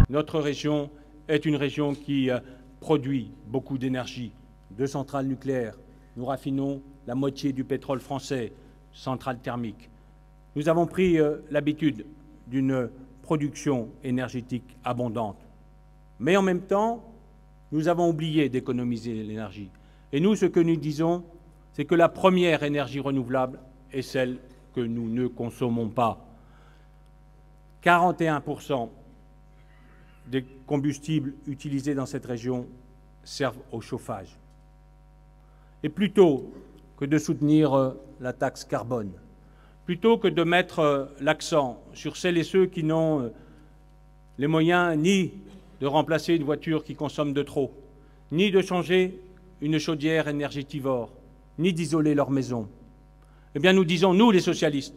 Notre région est une région qui produit beaucoup d'énergie, de centrales nucléaires. Nous raffinons la moitié du pétrole français, centrales thermiques. Nous avons pris l'habitude d'une production énergétique abondante. Mais en même temps, nous avons oublié d'économiser l'énergie. Et nous, ce que nous disons, c'est que la première énergie renouvelable est celle que nous ne consommons pas. 41% des combustibles utilisés dans cette région servent au chauffage. Et plutôt que de soutenir la taxe carbone, plutôt que de mettre l'accent sur celles et ceux qui n'ont les moyens ni de remplacer une voiture qui consomme de trop, ni de changer une chaudière énergétivore, ni d'isoler leur maison, eh bien nous disons, nous les socialistes,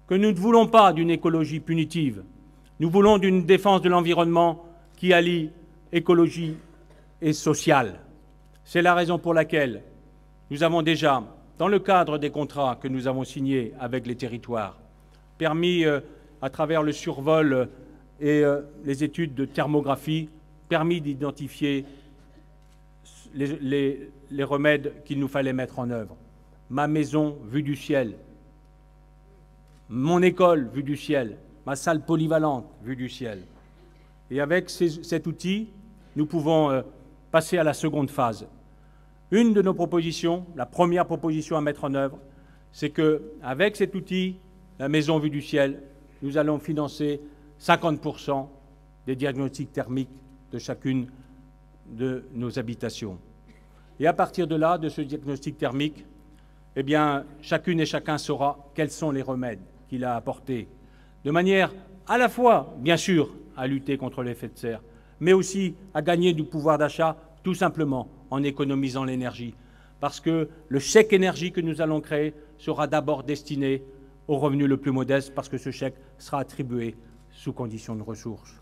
que nous ne voulons pas d'une écologie punitive, nous voulons d'une défense de l'environnement qui allie écologie et sociale. C'est la raison pour laquelle nous avons déjà, dans le cadre des contrats que nous avons signés avec les territoires, permis, à travers le survol et les études de thermographie, permis d'identifier les remèdes qu'il nous fallait mettre en œuvre. Ma maison vue du ciel, mon école vue du ciel, ma salle polyvalente vue du ciel. Et avec cet outil, nous pouvons passer à la seconde phase. Une de nos propositions, la première proposition à mettre en œuvre, c'est qu'avec cet outil, la maison vue du ciel, nous allons financer 50% des diagnostics thermiques de chacune de nos habitations. Et à partir de là, de ce diagnostic thermique, eh bien, chacune et chacun saura quels sont les remèdes qu'il a apportés, de manière à la fois, bien sûr, à lutter contre l'effet de serre, mais aussi à gagner du pouvoir d'achat, tout simplement en économisant l'énergie. Parce que le chèque énergie que nous allons créer sera d'abord destiné aux revenus le plus modestes, parce que ce chèque sera attribué sous condition de ressources.